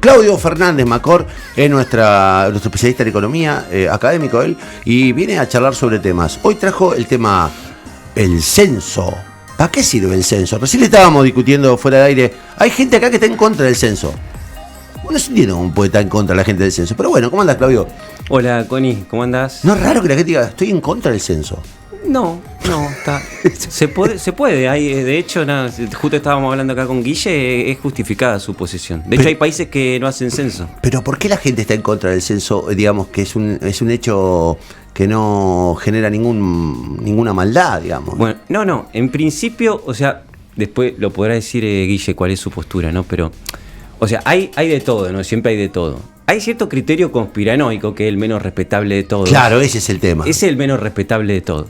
Claudio Fernández Macor es nuestro especialista en economía, académico él, y viene a charlar sobre temas. Hoy trajo el tema, el censo. ¿Para qué sirve el censo? Recién le estábamos discutiendo fuera de aire. Hay gente acá que está en contra del censo. No se entiende cómo puede estar en contra la gente del censo. Pero bueno, ¿cómo andas, Claudio? Hola, Connie, ¿cómo andás? No es raro que la gente diga, estoy en contra del censo. No, está. Se puede. Hay, de hecho, justo estábamos hablando acá con Guille, es justificada su posición. De hecho, hay países que no hacen censo. Pero ¿por qué la gente está en contra del censo? Digamos que es un hecho que no genera ninguna maldad, digamos. Bueno, no. En principio, o sea, después lo podrá decir Guille cuál es su postura, ¿no? Pero, o sea, hay de todo, ¿no? Siempre hay de todo. Hay cierto criterio conspiranoico que es el menos respetable de todo. Claro, ese es el tema. Es el menos respetable de todo.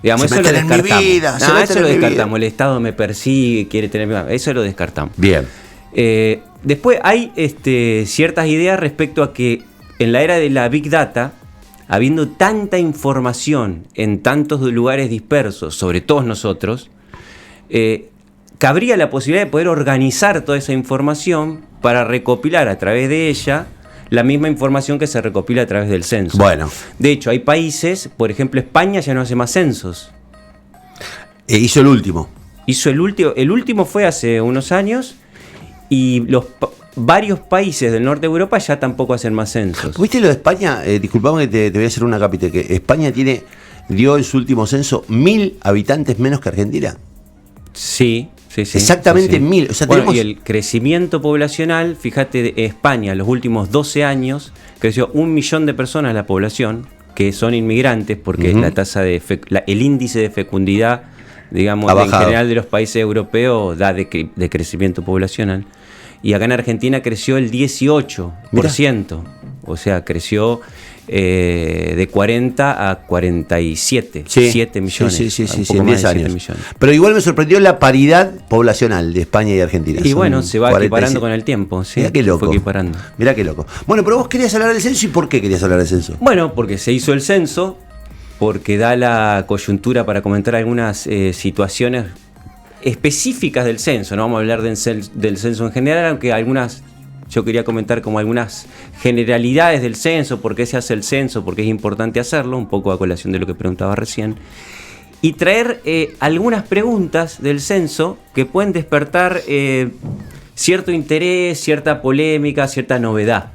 Digamos, eso lo descartamos. Eso lo descartamos. El Estado me persigue, quiere tener mi vida. Eso lo descartamos. Bien. Después hay ciertas ideas respecto a que en la era de la Big Data, habiendo tanta información en tantos lugares dispersos, sobre todos nosotros, cabría la posibilidad de poder organizar toda esa información para recopilar a través de ella la misma información que se recopila a través del censo. Bueno. De hecho, hay países, por ejemplo, España ya no hace más censos. Hizo el último. El último fue hace unos años y varios países del norte de Europa ya tampoco hacen más censos. ¿Viste lo de España? Disculpame que te voy a hacer una capite, que España dio en su último censo 1.000 habitantes menos que Argentina. Sí. Exactamente sí. 1.000. O sea, bueno, y el crecimiento poblacional, fíjate, de España los últimos 12 años creció 1 millón de personas la población, que son inmigrantes, porque la tasa el índice de fecundidad, digamos, en general de los países europeos da de crecimiento poblacional. Y acá en Argentina creció el 18%. Mirá. O sea, creció de 40 a 47, 7 millones. Sí, en 10 años. Millones. Pero igual me sorprendió la paridad poblacional de España y Argentina. Y bueno, se va equiparando con el tiempo. Sí, mirá qué loco. Fue equiparando. Mirá qué loco. Bueno, pero vos querías hablar del censo, ¿y por qué querías hablar del censo? Bueno, porque se hizo el censo, porque da la coyuntura para comentar algunas situaciones específicas del censo. No vamos a hablar del censo en general, aunque yo quería comentar como algunas generalidades del censo, por qué se hace el censo, por qué es importante hacerlo, un poco a colación de lo que preguntaba recién, y traer algunas preguntas del censo que pueden despertar cierto interés, cierta polémica, cierta novedad.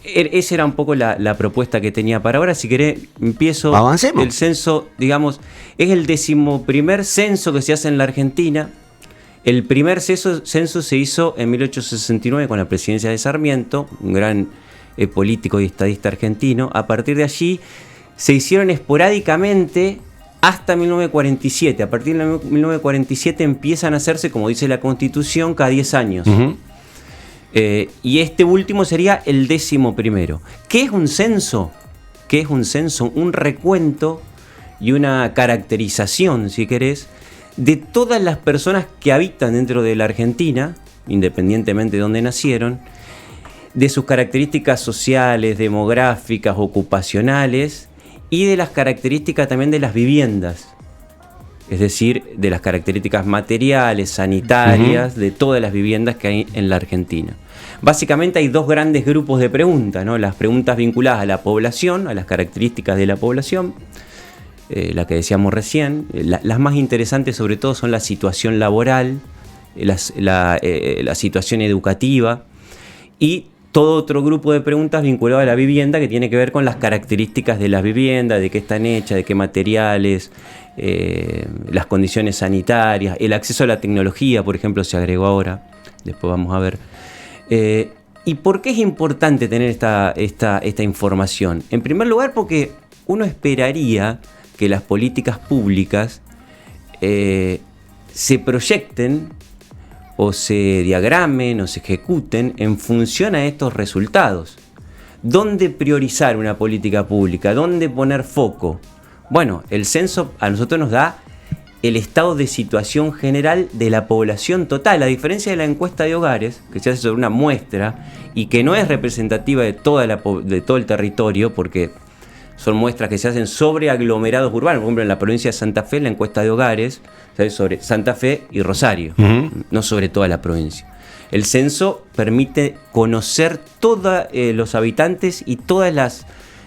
Esa era un poco la propuesta que tenía para ahora. Si querés, empiezo. Avancemos. El censo, digamos, es el 11º censo que se hace en la Argentina. El primer censo se hizo en 1869 con la presidencia de Sarmiento, un gran político y estadista argentino. A partir de allí se hicieron esporádicamente hasta 1947. A partir de 1947 empiezan a hacerse, como dice la Constitución, cada 10 años. Y este último sería el 11º. ¿Qué es un censo? ¿Qué es un censo? Un recuento y una caracterización, si querés, de todas las personas que habitan dentro de la Argentina, independientemente de dónde nacieron, de sus características sociales, demográficas, ocupacionales y de las características también de las viviendas. Es decir, de las características materiales, sanitarias, de todas las viviendas que hay en la Argentina. Básicamente hay dos grandes grupos de preguntas, ¿no? Las preguntas vinculadas a la población, a las características de la población, la que decíamos recién. Las más interesantes sobre todo son la situación laboral, la situación educativa y todo otro grupo de preguntas vinculado a la vivienda que tiene que ver con las características de las viviendas, de qué están hechas, de qué materiales, las condiciones sanitarias, el acceso a la tecnología, por ejemplo, se agregó ahora, después vamos a ver. ¿Y por qué es importante tener esta información? En primer lugar, porque uno esperaría que las políticas públicas se proyecten o se diagramen o se ejecuten en función a estos resultados. ¿Dónde priorizar una política pública? ¿Dónde poner foco? Bueno, el censo a nosotros nos da el estado de situación general de la población total, a diferencia de la encuesta de hogares, que se hace sobre una muestra y que no es representativa de todo el territorio, porque son muestras que se hacen sobre aglomerados urbanos. Por ejemplo, en la provincia de Santa Fe, la encuesta de hogares se hace sobre Santa Fe y Rosario, no sobre toda la provincia. El censo permite conocer todos los habitantes y todas las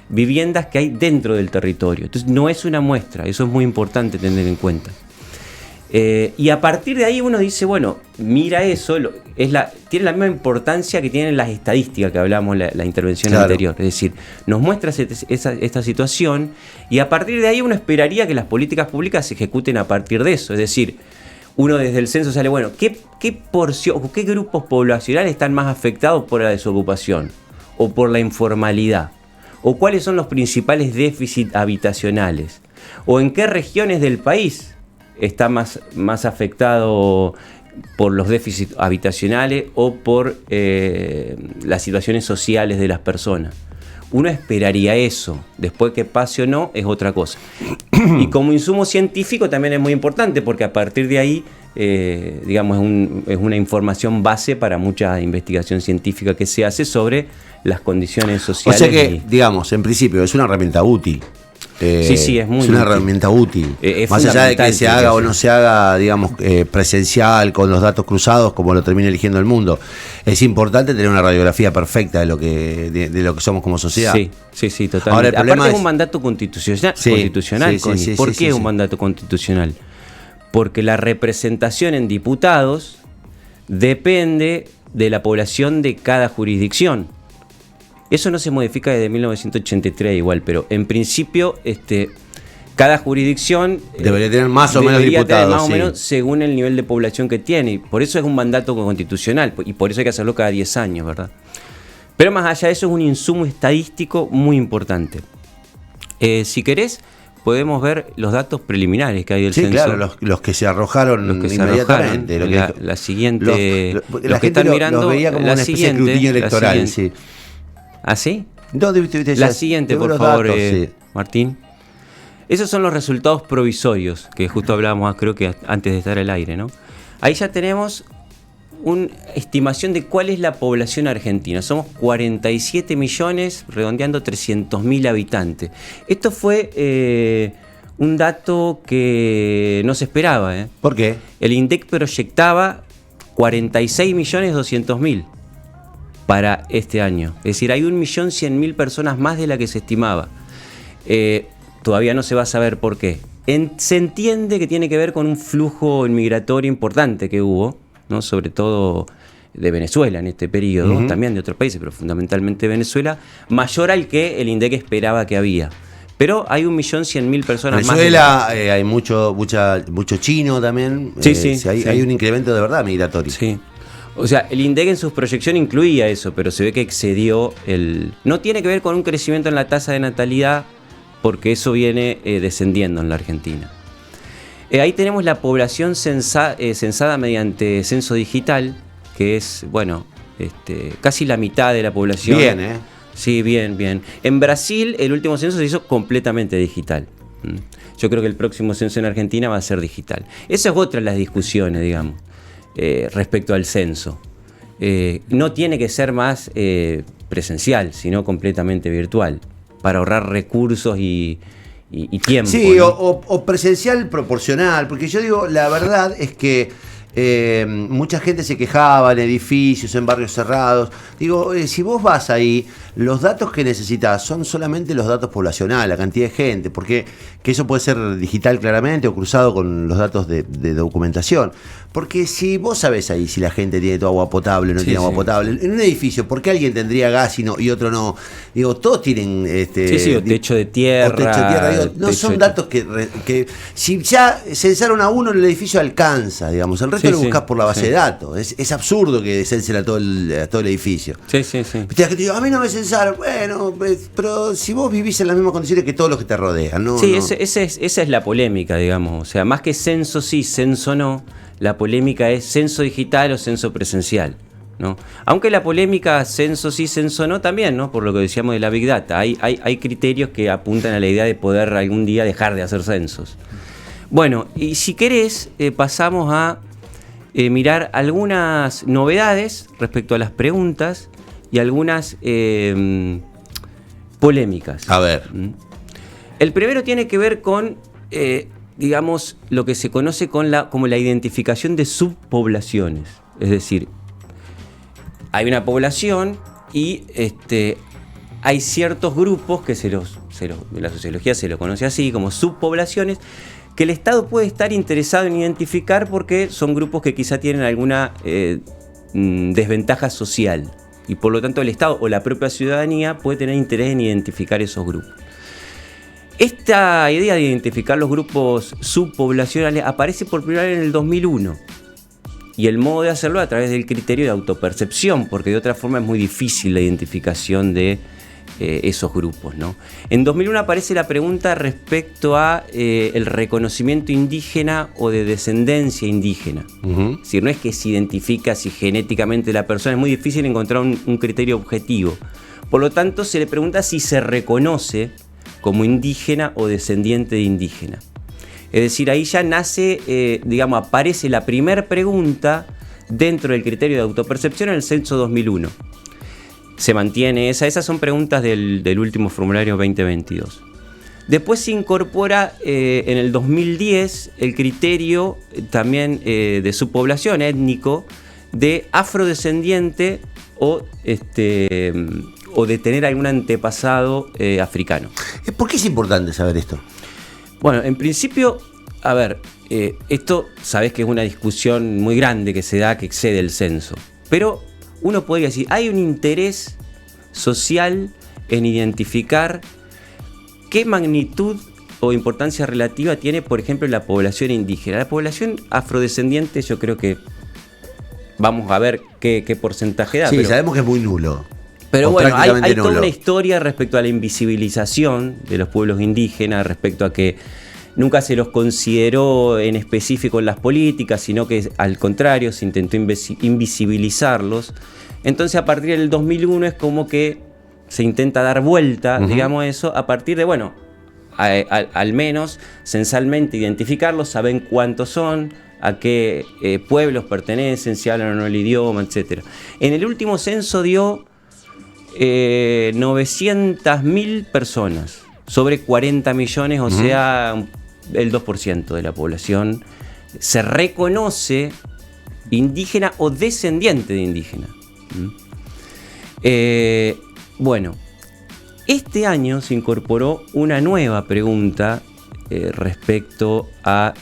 viviendas que hay dentro del territorio. Entonces no es una muestra, eso es muy importante tener en cuenta. Y a partir de ahí uno dice, bueno, mira eso, tiene la misma importancia que tienen las estadísticas que hablamos la intervención anterior. Es decir, nos muestra esta situación y a partir de ahí uno esperaría que las políticas públicas se ejecuten a partir de eso. Es decir, uno desde el censo sale, bueno, ¿qué porción o qué grupos poblacionales están más afectados por la desocupación o por la informalidad? ¿O cuáles son los principales déficits habitacionales? ¿O en qué regiones del país está más afectado por los déficits habitacionales o por las situaciones sociales de las personas? Uno esperaría eso. Después que pase o no es otra cosa. Y como insumo científico también es muy importante porque a partir de ahí, digamos, es una información base para mucha investigación científica que se hace sobre las condiciones sociales. O sea que, digamos, en principio es una herramienta útil. Sí, es muy es una útil. Herramienta útil. Es más allá de que se haga o no sea. se haga, digamos, presencial, con los datos cruzados, como lo termina eligiendo el mundo. Es importante tener una radiografía perfecta de lo que somos como sociedad. Sí, totalmente. Ahora, el problema aparte es un mandato constitucional. ¿Por qué es un mandato constitucional? Porque la representación en diputados depende de la población de cada jurisdicción. Eso no se modifica desde 1983 igual, pero en principio cada jurisdicción debería tener más o menos diputados. Más o menos según el nivel de población que tiene. Y por eso es un mandato constitucional y por eso hay que hacerlo cada 10 años, ¿verdad? Pero más allá de eso es un insumo estadístico muy importante. Si querés, podemos ver los datos preliminares que hay del censo. Sí, claro, los que se arrojaron inmediatamente. La siguiente. La gente están mirando los veía como una especie de escrutinio electoral, sí. ¿Ah, sí? No, la siguiente, por favor, datos, sí. Martín. Esos son los resultados provisorios, que justo hablábamos, creo que antes de estar al aire, ¿no? Ahí ya tenemos una estimación de cuál es la población argentina. Somos 47 millones, redondeando 300.000 habitantes. Esto fue un dato que no se esperaba. ¿Por qué? El INDEC proyectaba 46.200.000 para este año. Es decir, hay 1.100.000 personas más de la que se estimaba. Todavía no se va a saber por qué. Se entiende que tiene que ver con un flujo migratorio importante que hubo, ¿no? Sobre todo de Venezuela en este periodo, también de otros países, pero fundamentalmente Venezuela, mayor al que el INDEC esperaba que había. Pero hay 1.100.000 personas Venezuela, más. Hay mucho chino también. Hay un incremento de verdad migratorio. Sí. O sea, el INDEC en sus proyecciones incluía eso, pero se ve que excedió No tiene que ver con un crecimiento en la tasa de natalidad, porque eso viene descendiendo en la Argentina. Ahí tenemos la población censada mediante censo digital, que es, casi la mitad de la población. Bien, Sí, bien. En Brasil, el último censo se hizo completamente digital. Yo creo que el próximo censo en Argentina va a ser digital. Esa es otra de las discusiones, digamos. Respecto al censo. No tiene que ser más presencial, sino completamente virtual, para ahorrar recursos y tiempo. Sí, ¿no? o presencial proporcional, porque yo digo, la verdad es que mucha gente se quejaba en edificios, en barrios cerrados. Digo, si vos vas ahí, los datos que necesitas son solamente los datos poblacionales, la cantidad de gente, porque que eso puede ser digital claramente o cruzado con los datos de documentación. Porque si vos sabés ahí si la gente tiene toda agua potable o no tiene agua potable, en un edificio, ¿por qué alguien tendría gas y otro no? Digo, todos tienen o techo de tierra. Digo, no son datos que si ya censaron a uno en el edificio alcanza, digamos, el resto lo buscás por la base de datos. Es absurdo que censen a todo el edificio. Sí. A mí no me censaron, bueno, pero si vos vivís en las mismas condiciones que todos los que te rodean, ¿no? Sí, no. Esa es la polémica, digamos. O sea, más que censo sí, censo no. La polémica es censo digital o censo presencial, ¿no? Aunque la polémica censo sí, censo no también, ¿no? Por lo que decíamos de la Big Data. Hay criterios que apuntan a la idea de poder algún día dejar de hacer censos. Bueno, y si querés, pasamos a mirar algunas novedades respecto a las preguntas y algunas polémicas. A ver. El primero tiene que ver con... digamos, lo que se conoce como la identificación de subpoblaciones. Es decir, hay una población y hay ciertos grupos que la sociología se lo conoce así, como subpoblaciones, que el Estado puede estar interesado en identificar porque son grupos que quizá tienen alguna desventaja social. Y por lo tanto el Estado o la propia ciudadanía puede tener interés en identificar esos grupos. Esta idea de identificar los grupos subpoblacionales aparece por primera vez en el 2001. Y el modo de hacerlo a través del criterio de autopercepción, porque de otra forma es muy difícil la identificación de esos grupos, ¿no? En 2001 aparece la pregunta respecto a el reconocimiento indígena o de descendencia indígena. Es decir, no es que se identifica si genéticamente la persona, es muy difícil encontrar un criterio objetivo. Por lo tanto, se le pregunta si se reconoce como indígena o descendiente de indígena. Es decir, ahí ya nace, aparece la primera pregunta dentro del criterio de autopercepción en el censo 2001. Se mantiene esas son preguntas del último formulario 2022. Después se incorpora en el 2010 el criterio también de subpoblación étnico de afrodescendiente o de tener algún antepasado africano. ¿Por qué es importante saber esto? Bueno, en principio, esto sabés que es una discusión muy grande que se da, que excede el censo. Pero uno podría decir, hay un interés social en identificar qué magnitud o importancia relativa tiene, por ejemplo, la población indígena. La población afrodescendiente, yo creo que vamos a ver qué porcentaje da. Sí, sabemos que es muy nulo. Pero bueno, hay toda una historia respecto a la invisibilización de los pueblos indígenas, respecto a que nunca se los consideró en específico en las políticas, sino que al contrario se intentó invisibilizarlos. Entonces a partir del 2001 es como que se intenta dar vuelta, digamos eso, a partir de, bueno, al menos censalmente identificarlos, saben cuántos son, a qué pueblos pertenecen, si hablan o no el idioma, etc. En el último censo dio 900.000 personas, sobre 40 millones, o sea, el 2% de la población se reconoce indígena o descendiente de indígena. Bueno, este año se incorporó una nueva pregunta respecto a,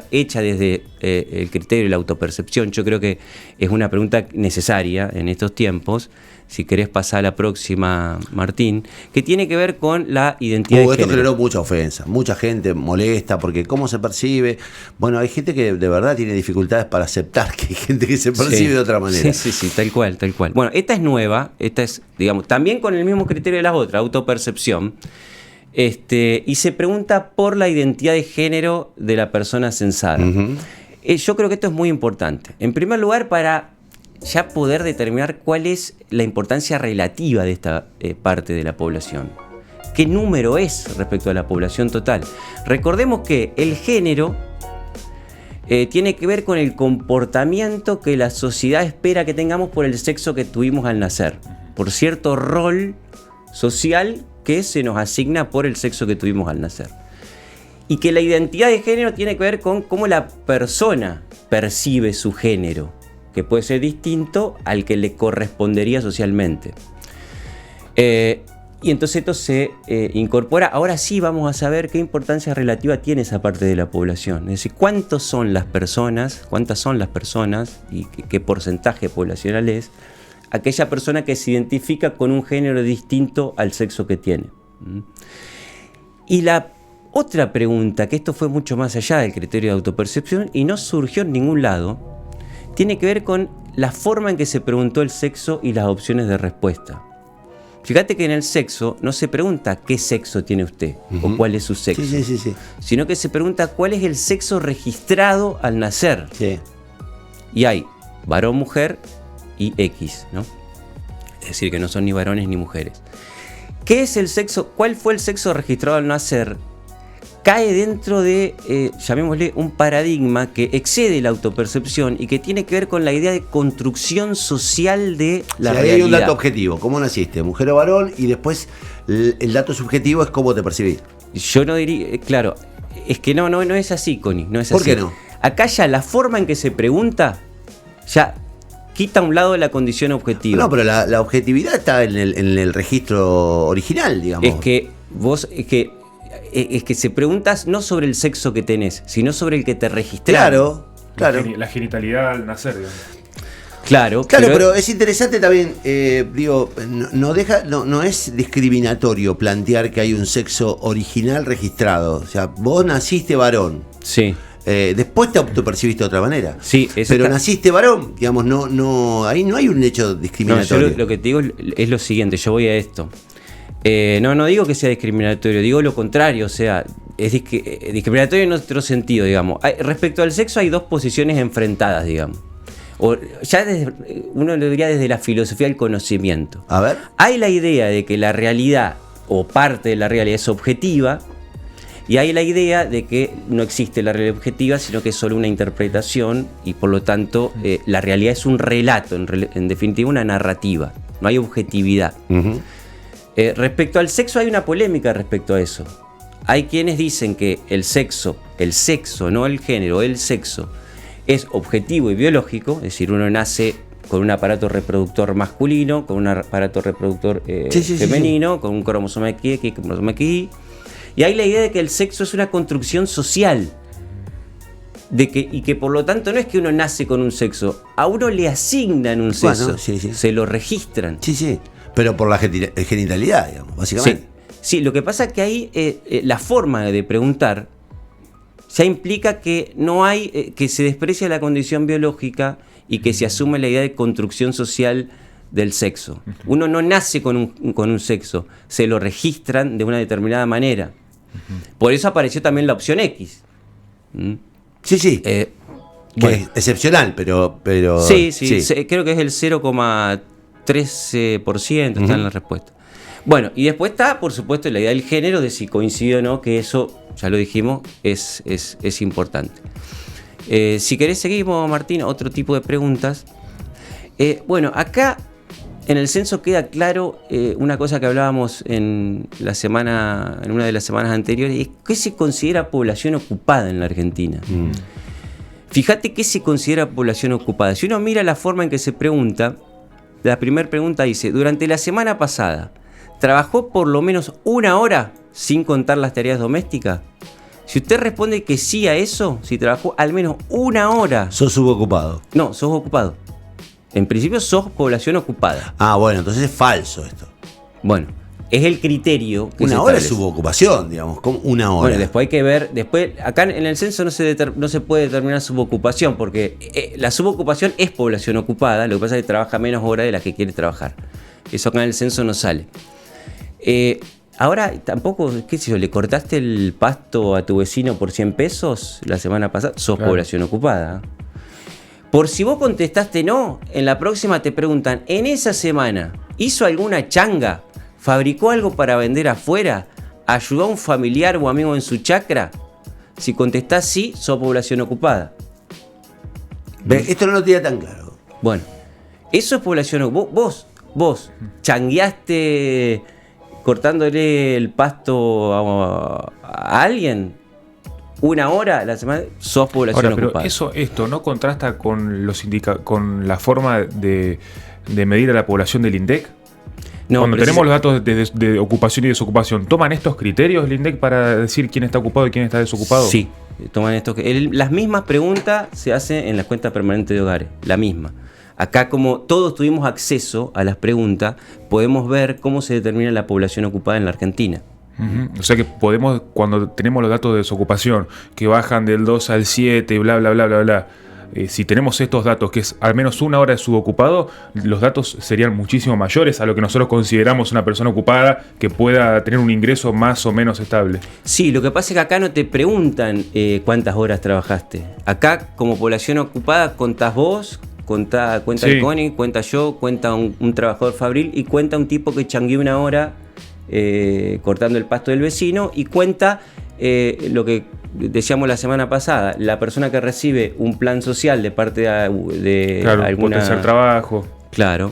hecha desde el criterio de la autopercepción. Yo creo que es una pregunta necesaria en estos tiempos. Si querés pasar a la próxima, Martín, que tiene que ver con la identidad de género. Esto generó mucha ofensa, mucha gente molesta porque cómo se percibe. Bueno, hay gente que de verdad tiene dificultades para aceptar que hay gente que se percibe de otra manera. Sí, tal cual. Bueno, esta es nueva, esta es, digamos, también con el mismo criterio de las otras, autopercepción. Y se pregunta por la identidad de género de la persona censada. Yo creo que esto es muy importante. En primer lugar, para ya poder determinar cuál es la importancia relativa de esta parte de la población. ¿Qué número es respecto a la población total? Recordemos que el género tiene que ver con el comportamiento que la sociedad espera que tengamos por el sexo que tuvimos al nacer, por cierto rol social que se nos asigna por el sexo que tuvimos al nacer. Y que la identidad de género tiene que ver con cómo la persona percibe su género, que puede ser distinto al que le correspondería socialmente. Y entonces esto se incorpora. Ahora sí vamos a saber qué importancia relativa tiene esa parte de la población. Es decir, cuántas son las personas y qué porcentaje poblacional es aquella persona que se identifica con un género distinto al sexo que tiene. Y la otra pregunta, que esto fue mucho más allá del criterio de autopercepción y no surgió en ningún lado, tiene que ver con la forma en que se preguntó el sexo y las opciones de respuesta. Fíjate que en el sexo no se pregunta qué sexo tiene usted o cuál es su sexo, sí. Sino que se pregunta cuál es el sexo registrado al nacer. Sí. Y hay varón, mujer y X, ¿no? Es decir, que no son ni varones ni mujeres. ¿Qué es el sexo? ¿Cuál fue el sexo registrado al nacer? Cae dentro de, llamémosle, un paradigma que excede la autopercepción y que tiene que ver con la idea de construcción social de la realidad. Hay un dato objetivo, ¿cómo naciste? Mujer o varón, y después el dato subjetivo es cómo te percibís. Yo no diría, claro, es que no es así, Connie, no es así. ¿Por qué no? Acá ya la forma en que se pregunta, ya quita a un lado la condición objetiva. No, pero la objetividad está en el registro original, digamos. Es que se preguntas no sobre el sexo que tenés, sino sobre el que te registraron. Claro. La genitalidad al nacer, digamos. Claro, pero es interesante también, no es discriminatorio plantear que hay un sexo original registrado. O sea, vos naciste varón. Sí. Después te autopercibiste de otra manera. Sí, pero naciste varón, digamos, ahí no hay un hecho discriminatorio. Yo lo que te digo es lo siguiente, yo voy a esto. No digo que sea discriminatorio, digo lo contrario, o sea, es discriminatorio en otro sentido, digamos. Respecto al sexo hay dos posiciones enfrentadas, digamos. Uno lo diría desde la filosofía del conocimiento. A ver. Hay la idea de que la realidad o parte de la realidad es objetiva, y hay la idea de que no existe la realidad objetiva, sino que es solo una interpretación y por lo tanto la realidad es un relato, en definitiva una narrativa, no hay objetividad. Uh-huh. Respecto al sexo hay una polémica respecto a eso. Hay quienes dicen que el sexo, no el género, el sexo, es objetivo y biológico, es decir, uno nace con un aparato reproductor masculino, con un aparato reproductor femenino, con un cromosoma X, cromosoma XY. Y hay la idea de que el sexo es una construcción social. Y que por lo tanto no es que uno nace con un sexo, a uno le asignan un sexo, bueno, sí. se lo registran. Sí, pero por la genitalidad, digamos, básicamente. Sí, lo que pasa es que ahí la forma de preguntar ya implica que no hay, que se desprecia la condición biológica y que se asume la idea de construcción social del sexo. Uno no nace con un sexo, se lo registran de una determinada manera. Por eso apareció también la opción X. Sí. Bueno. Es excepcional, pero Sí, creo que es el 0,13%, está en la respuesta. Bueno, y después está, por supuesto, la idea del género, de si coincide o no, que eso, ya lo dijimos, es importante. Si querés seguimos, Martín, otro tipo de preguntas. Bueno, acá en el censo queda claro una cosa que hablábamos en una de las semanas anteriores, es qué se considera población ocupada en la Argentina. Fíjate qué se considera población ocupada. Si uno mira la forma en que se pregunta, la primera pregunta dice, durante la semana pasada, ¿trabajó por lo menos una hora sin contar las tareas domésticas? Si usted responde que sí a eso, si trabajó al menos una hora... ¿Sos subocupado? No, sos ocupado. En principio sos población ocupada. Ah, bueno, entonces es falso esto. Bueno, es el criterio que una se hora establece. es subocupación, digamos, como una hora. Bueno, después hay que ver, acá en el censo no se puede determinar subocupación, porque la subocupación es población ocupada, lo que pasa es que trabaja menos horas de las que quiere trabajar. Eso acá en el censo no sale. Ahora tampoco, qué sé yo, le cortaste el pasto a tu vecino por 100 pesos la semana pasada, sos población ocupada. Por si vos contestaste no, en la próxima te preguntan, ¿en esa semana hizo alguna changa? ¿Fabricó algo para vender afuera? ¿Ayudó a un familiar o amigo en su chacra? Si contestás sí, sos población ocupada. Esto no lo tenía tan claro. Bueno, eso es población ocupada. Vos changueaste cortándole el pasto a alguien una hora a la semana, sos población ocupada. Pero esto no contrasta con con la forma de medir a la población del INDEC. No, cuando tenemos los datos de ocupación y desocupación, ¿toman estos criterios el INDEC para decir quién está ocupado y quién está desocupado? Sí, toman estos. Las mismas preguntas se hacen en las cuentas permanentes de hogares, la misma. Acá, como todos tuvimos acceso a las preguntas, podemos ver cómo se determina la población ocupada en la Argentina. Uh-huh. O sea que podemos, cuando tenemos los datos de desocupación, que bajan del 2 al 7, bla, bla, bla, bla, bla, si tenemos estos datos, que es al menos una hora de subocupado, los datos serían muchísimo mayores a lo que nosotros consideramos una persona ocupada que pueda tener un ingreso más o menos estable. Sí, lo que pasa es que acá no te preguntan cuántas horas trabajaste. Acá, como población ocupada, contás vos, cuenta el Connie, cuenta yo, cuenta un trabajador fabril y cuenta un tipo que changueó una hora cortando el pasto del vecino y cuenta lo que decíamos la semana pasada, la persona que recibe un plan social de parte de alguna... potenciar trabajo. Claro,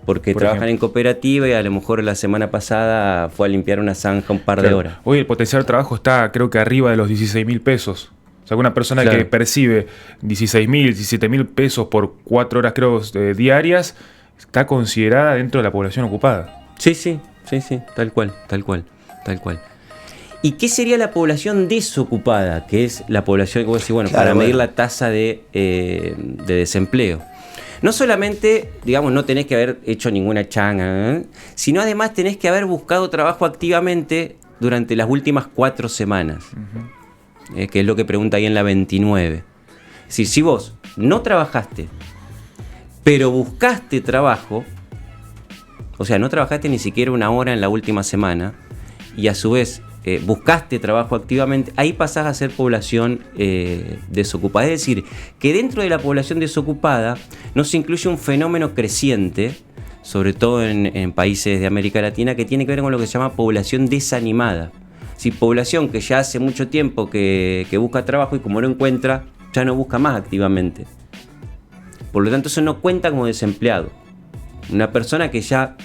porque trabajan en cooperativa y a lo mejor la semana pasada fue a limpiar una zanja un par de horas. Hoy el potenciar trabajo está, creo que arriba de los 16.000 pesos. O sea, una persona Claro. que percibe 16.000, 17.000 pesos por 4 horas, creo, diarias, está considerada dentro de la población ocupada. Sí, tal cual. ¿Y qué sería la población desocupada? Que es la población que vos decís, bueno, Claro, para medir bueno. la tasa de desempleo. No solamente, digamos, no tenés que haber hecho ninguna changa, sino además tenés que haber buscado trabajo activamente durante las últimas 4 semanas. Que es lo que pregunta ahí en la 29. Es decir, si vos no trabajaste, pero buscaste trabajo, o sea, no trabajaste ni siquiera una hora en la última semana, y a su vez buscaste trabajo activamente, ahí pasás a ser población desocupada. Es decir, que dentro de la población desocupada no se incluye un fenómeno creciente, sobre todo en países de América Latina, que tiene que ver con lo que se llama población desanimada. Si población que ya hace mucho tiempo que busca trabajo y como no encuentra, ya no busca más activamente. Por lo tanto, eso no cuenta como desempleado. Una persona que ya,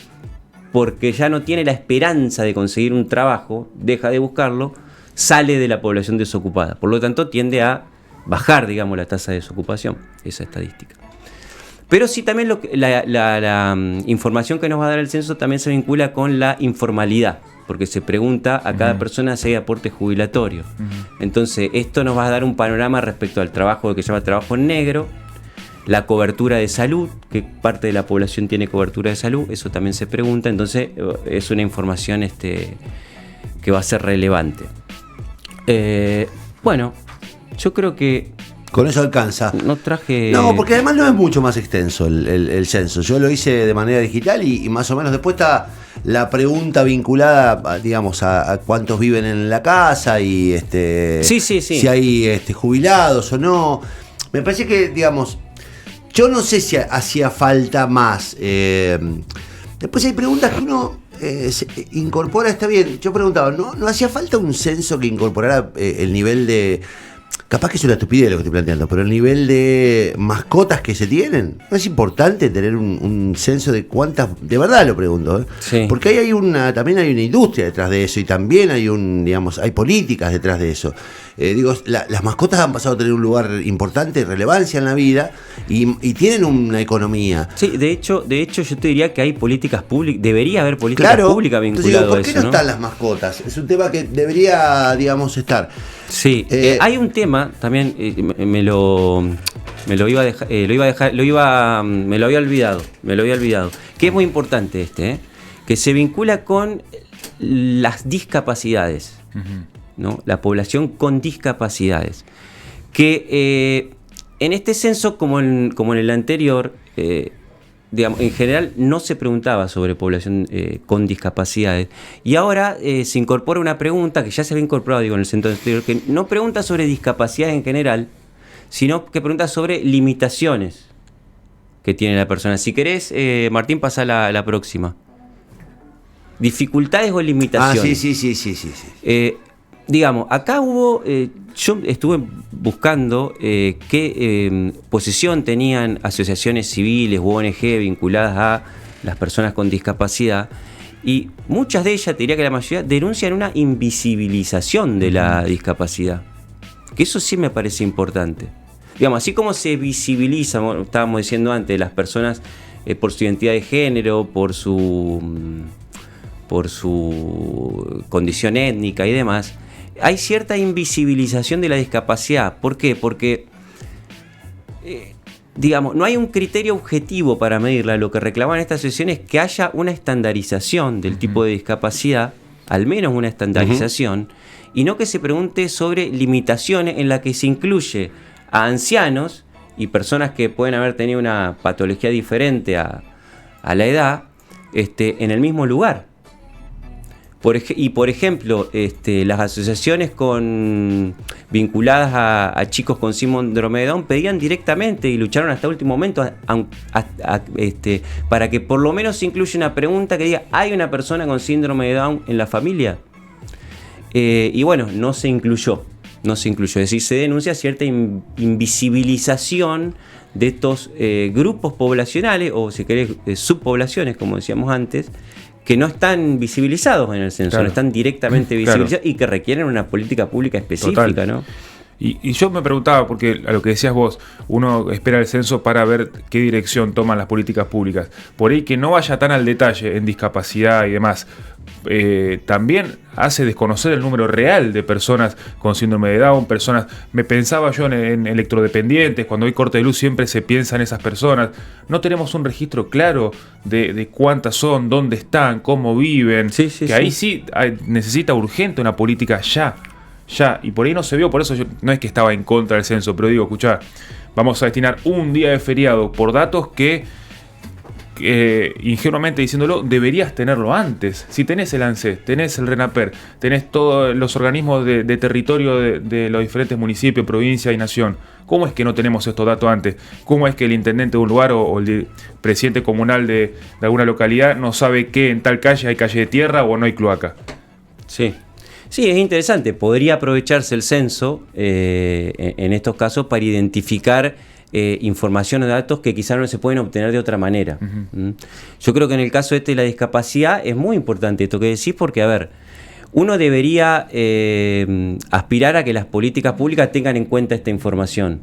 porque ya no tiene la esperanza de conseguir un trabajo, deja de buscarlo, sale de la población desocupada. Por lo tanto, tiende a bajar, digamos, la tasa de desocupación, esa estadística. Pero sí, también la información que nos va a dar el censo también se vincula con la informalidad, porque se pregunta a cada persona si hay aporte jubilatorio. Entonces, esto nos va a dar un panorama respecto al trabajo que se llama trabajo en negro, la cobertura de salud, que parte de la población tiene cobertura de salud, eso también se pregunta. Entonces, es una información que va a ser relevante. Bueno, yo creo que Con eso alcanza. no traje... No, porque además no es mucho más extenso el censo. Yo lo hice de manera digital y más o menos después está la pregunta vinculada, digamos, a cuántos viven en la casa y Sí. si hay jubilados o no. Me parece que, digamos, yo no sé si hacía falta más. Después hay preguntas que uno se incorpora, está bien. Yo preguntaba, ¿no hacía falta un censo que incorporara el nivel de... Capaz que es una estupidez lo que estoy planteando, pero el nivel de mascotas que se tienen? ¿No es importante tener un censo de cuántas? De verdad lo pregunto, ¿eh? Sí. Porque ahí también hay una industria detrás de eso y también hay hay políticas detrás de eso. Las mascotas han pasado a tener un lugar importante, relevancia en la vida y tienen una economía. Sí, de hecho yo te diría que hay políticas públicas, debería haber políticas públicas Entonces vinculadas digo, a ¿por qué eso, no están las mascotas? Es un tema que debería, digamos, estar. Sí, hay un tema también, me lo iba a dejar, me lo había olvidado, que es muy importante que se vincula con las discapacidades, ¿no? La población con discapacidades, que en este censo, como en el anterior, digamos, en general no se preguntaba sobre población con discapacidades, y ahora se incorpora una pregunta que ya se había incorporado, en el censo anterior, que no pregunta sobre discapacidades en general, sino que pregunta sobre limitaciones que tiene la persona. Si querés, Martín, pasa la próxima. Dificultades o limitaciones. Sí. Digamos, acá hubo, yo estuve buscando qué posición tenían asociaciones civiles u ONG vinculadas a las personas con discapacidad, y muchas de ellas, te diría que la mayoría, denuncian una invisibilización de la discapacidad, que eso sí me parece importante. Digamos, así como se visibiliza, estábamos diciendo antes, las personas por su identidad de género, por su condición étnica y demás, hay cierta invisibilización de la discapacidad. ¿Por qué? Porque, digamos, no hay un criterio objetivo para medirla. Lo que reclaman estas asociaciones es que haya una estandarización del tipo de discapacidad, al menos una estandarización, y no que se pregunte sobre limitaciones en las que se incluye a ancianos y personas que pueden haber tenido una patología diferente a la edad en el mismo lugar. Por ejemplo, las asociaciones vinculadas a chicos con síndrome de Down pedían directamente y lucharon hasta el último momento para que por lo menos se incluya una pregunta que diga: ¿hay una persona con síndrome de Down en la familia? Y bueno, no se incluyó. Es decir, se denuncia cierta invisibilización de estos grupos poblacionales, o si querés, subpoblaciones, como decíamos antes, que no están visibilizados en el censo, no están directamente visibilizados, y que requieren una política pública específica, Total. ¿no? Y yo me preguntaba, porque a lo que decías vos, uno espera el censo para ver qué dirección toman las políticas públicas. Por ahí que no vaya tan al detalle en discapacidad y demás, también hace desconocer el número real de personas con síndrome de Down, personas, me pensaba yo en electrodependientes, cuando hay corte de luz siempre se piensa en esas personas. No tenemos un registro claro de cuántas son, dónde están, cómo viven, ahí sí necesita urgente una política ya, y por ahí no se vio, por eso yo no es que estaba en contra del censo, pero digo, escuchá, vamos a destinar un día de feriado por datos que ingenuamente diciéndolo, deberías tenerlo antes. Si tenés el ANSES, tenés el RENAPER, tenés todos los organismos de territorio de los diferentes municipios, provincia y nación, ¿cómo es que no tenemos estos datos antes? ¿Cómo es que el intendente de un lugar o el presidente comunal de alguna localidad no sabe que en tal calle hay calle de tierra o no hay cloaca? Sí. Sí, es interesante. Podría aprovecharse el censo en estos casos para identificar información o datos que quizás no se pueden obtener de otra manera. Uh-huh. Yo creo que en el caso de la discapacidad es muy importante esto que decís porque, a ver, uno debería aspirar a que las políticas públicas tengan en cuenta esta información.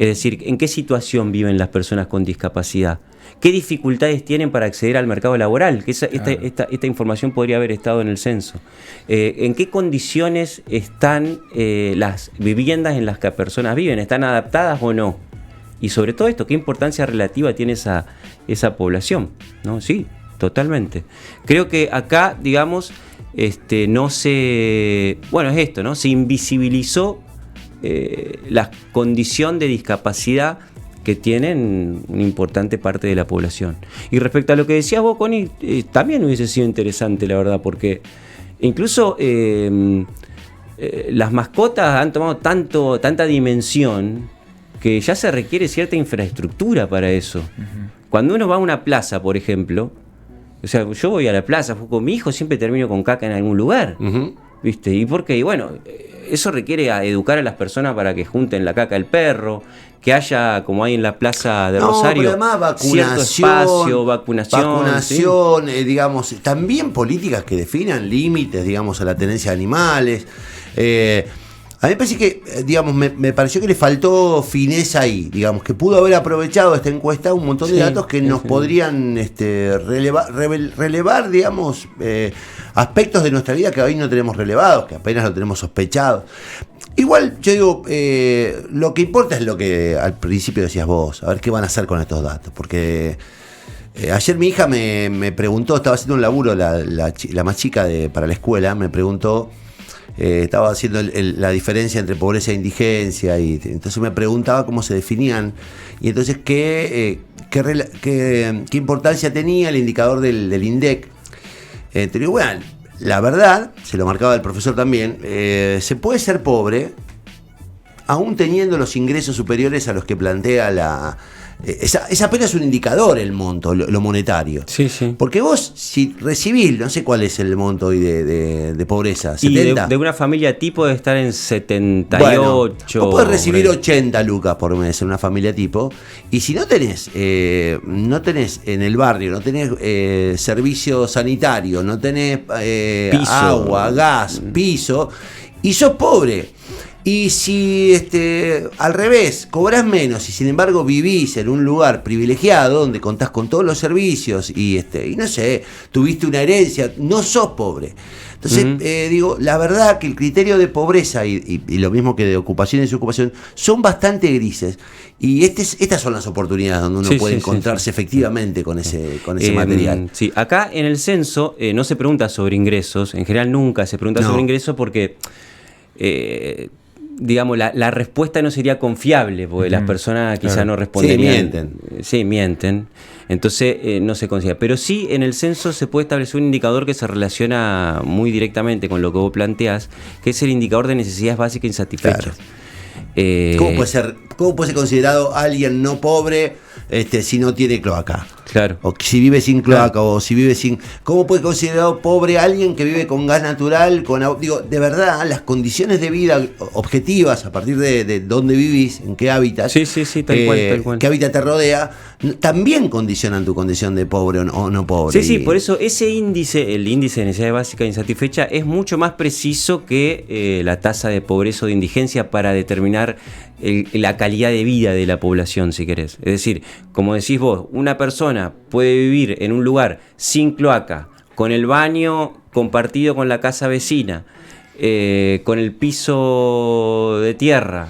Es decir, ¿en qué situación viven las personas con discapacidad? ¿Qué dificultades tienen para acceder al mercado laboral? Que esta información podría haber estado en el censo. ¿En qué condiciones están las viviendas en las que personas viven? ¿Están adaptadas o no? Y sobre todo esto, ¿qué importancia relativa tiene esa población? ¿No? Sí, totalmente. Creo que acá, digamos, no se... Bueno, es esto, ¿no? Se invisibilizó la condición de discapacidad que tienen una importante parte de la población. Y respecto a lo que decías vos, Connie, también hubiese sido interesante, la verdad, porque incluso las mascotas han tomado tanta dimensión que ya se requiere cierta infraestructura para eso. Uh-huh. Cuando uno va a una plaza, por ejemplo, o sea, yo voy a la plaza, con mi hijo siempre termino con caca en algún lugar, uh-huh. ¿Viste? ¿Y por qué? Y bueno, eso requiere educar a las personas para que junten la caca del perro, que haya, como hay en la plaza de Rosario, pero además, cierto espacio, vacunación, ¿sí? Digamos, también políticas que definan límites, digamos, a la tenencia de animales. A mí me parece que, digamos, me pareció que le faltó fineza ahí, digamos, que pudo haber aprovechado esta encuesta un montón de datos que nos podrían relevar, digamos, aspectos de nuestra vida que hoy no tenemos relevados, que apenas lo tenemos sospechados. Igual, yo digo, lo que importa es lo que al principio decías vos, a ver qué van a hacer con estos datos, porque ayer mi hija me preguntó, estaba haciendo un laburo, la más chica para la escuela, me preguntó, estaba haciendo la diferencia entre pobreza e indigencia, y entonces me preguntaba cómo se definían, y entonces qué importancia tenía el indicador del INDEC. Te digo, bueno, la verdad, se lo marcaba el profesor también, se puede ser pobre aún teniendo los ingresos superiores a los que plantea es apenas un indicador el monto, lo monetario. Sí, sí. Porque vos, si recibís, no sé cuál es el monto hoy de pobreza, 70. Y de una familia tipo debe estar en 78. Bueno, vos podés recibir 80 lucas por mes en una familia tipo, y si no tenés en el barrio, no tenés servicio sanitario, no tenés agua, gas, piso, y sos pobre. Y si al revés, cobrás menos y sin embargo vivís en un lugar privilegiado donde contás con todos los servicios y no sé, tuviste una herencia, no sos pobre. Entonces, digo, la verdad que el criterio de pobreza y lo mismo que de ocupación y desocupación son bastante grises. Y estas son las oportunidades donde uno puede encontrarse efectivamente con ese material. Sí, acá en el censo no se pregunta sobre ingresos, en general nunca se pregunta sobre ingresos porque... digamos, la respuesta no sería confiable, porque las personas quizás no responderían. Sí, mienten. Entonces no se considera. Pero sí, en el censo se puede establecer un indicador que se relaciona muy directamente con lo que vos planteás, que es el indicador de necesidades básicas insatisfechas. Claro. ¿Cómo puede ser considerado alguien no pobre si no tiene cloaca? Claro. O si vive sin cloaca, o si vive sin... ¿Cómo puede considerado pobre alguien que vive con gas natural? Digo, de verdad, las condiciones de vida objetivas, a partir de dónde vivís, en qué hábitat, Sí, tal cual. qué hábitat te rodea, también condicionan tu condición de pobre o no pobre. Sí, por eso ese índice, el índice de necesidad básica insatisfecha, es mucho más preciso que la tasa de pobreza o de indigencia para determinar la calidad de vida de la población, si querés. Es decir, como decís vos, una persona puede vivir en un lugar sin cloaca, con el baño compartido con la casa vecina, con el piso de tierra,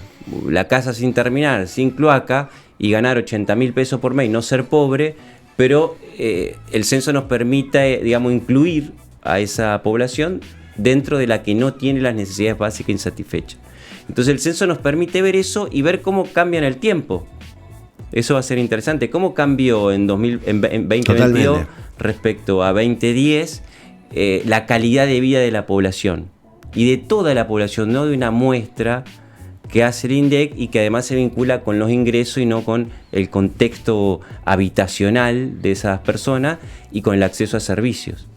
la casa sin terminar, sin cloaca, y ganar 80.000 pesos por mes y no ser pobre, pero el censo nos permite, digamos, incluir a esa población dentro de la que no tiene las necesidades básicas insatisfechas. Entonces el censo nos permite ver eso y ver cómo cambia en el tiempo. Eso va a ser interesante. ¿Cómo cambió en 2022 Totalmente. respecto a 2010 la calidad de vida de la población? Y de toda la población, no de una muestra que hace el INDEC y que además se vincula con los ingresos y no con el contexto habitacional de esas personas y con el acceso a servicios.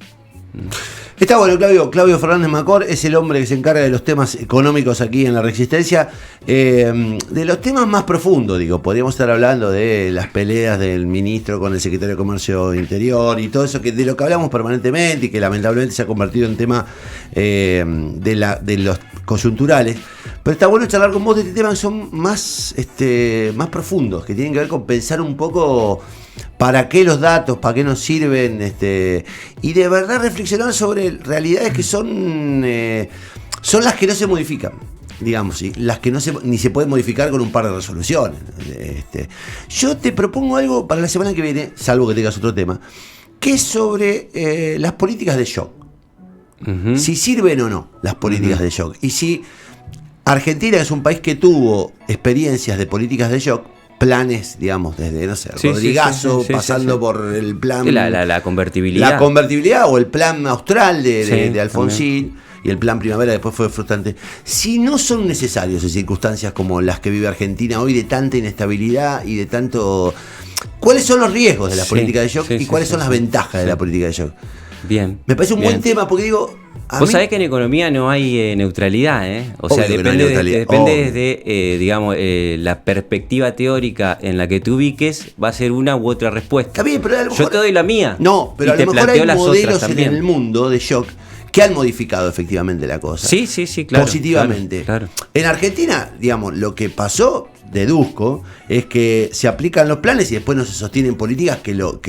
Está bueno, Claudio Fernández Macor es el hombre que se encarga de los temas económicos aquí en La Resistencia, de los temas más profundos, digo, podríamos estar hablando de las peleas del ministro con el secretario de Comercio Interior y todo eso, de lo que hablamos permanentemente y que lamentablemente se ha convertido en tema de los coyunturales, pero está bueno charlar con vos de este tema que son más profundos, que tienen que ver con pensar un poco para qué los datos, para qué nos sirven, y de verdad reflexionar sobre realidades que son las que no se modifican, digamos, ¿sí? Las que ni se pueden modificar con un par de resoluciones. Yo te propongo algo para la semana que viene, salvo que tengas otro tema, que es sobre las políticas de shock. Uh-huh. Si sirven o no las políticas de shock. Y si Argentina es un país que tuvo experiencias de políticas de shock, planes, digamos, desde, no sé, Rodrigazo, pasando por el plan... La convertibilidad. La convertibilidad o el plan austral de Alfonsín, también. Y el plan primavera después fue frustrante. Si no son necesarios en circunstancias como las que vive Argentina hoy, de tanta inestabilidad y de tanto... ¿Cuáles son los riesgos de la política de shock y cuáles son las ventajas de la política de shock? Bien. Me parece un buen tema porque digo... Vos sabés que en economía no hay neutralidad, ¿eh? O sea, depende desde, digamos, la perspectiva teórica en la que te ubiques, va a ser una u otra respuesta. Está bien, pero a lo mejor, yo te doy la mía. No, pero y a te lo mejor hay modelos en también. el mundo de shock que han modificado efectivamente la cosa. Sí, claro. Positivamente. Claro. En Argentina, digamos, lo que pasó, deduzco, es que se aplican los planes y después no se sostienen políticas que lo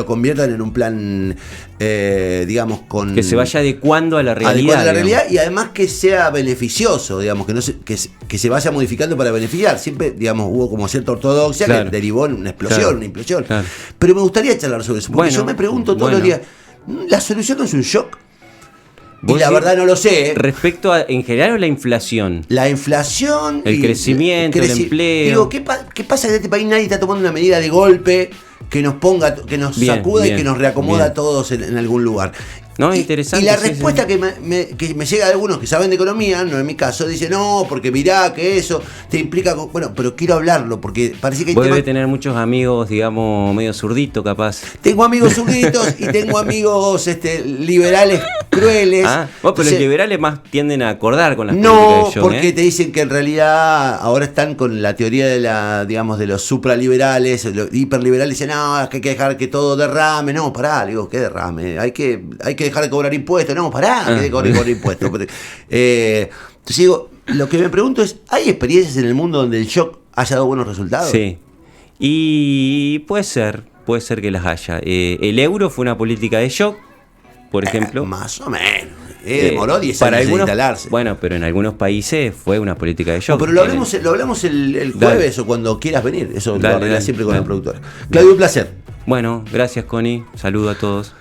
conviertan en un plan, digamos, con... Que se vaya adecuando a la realidad. Y además que sea beneficioso, digamos, que se vaya modificando para beneficiar. Siempre, digamos, hubo como cierta ortodoxia que derivó en una explosión, una implosión. Claro. Pero me gustaría charlar sobre eso, porque yo me pregunto todos los días, ¿la solución no es un shock? Y la verdad no lo sé. Respecto a, en general, la inflación. La inflación. El crecimiento, el empleo. Digo, ¿qué pasa en este país? Nadie está tomando una medida de golpe que nos ponga, que nos sacuda y que nos reacomoda a todos en algún lugar. No, interesante. Y la respuesta que me llega de algunos que saben de economía, no en mi caso, dice, no, porque mirá que eso te implica... Bueno, pero quiero hablarlo, porque parece que hay Vos debes tener muchos amigos, digamos, medio zurditos, capaz. Tengo amigos zurditos y tengo amigos liberales crueles. Pero los liberales más tienden a acordar con las políticas de shock. No, porque te dicen que en realidad ahora están con la teoría de los supraliberales, los hiperliberales, dicen, no, es que hay que dejar que todo derrame. No, pará, digo, ¿qué derrame? Hay que dejar de cobrar impuestos. No, pará, que de cobrar impuestos. Entonces digo, lo que me pregunto es, ¿hay experiencias en el mundo donde el shock haya dado buenos resultados? Sí. Y puede ser que las haya. El euro fue una política de shock, por ejemplo. Más o menos. Demoró 10 años en instalarse. Bueno, pero en algunos países fue una política de shock. Pero lo hablamos el jueves o cuando quieras venir. Eso lo arreglas siempre con el productor. Dale. Claudio, un placer. Bueno, gracias, Connie. Saludo a todos.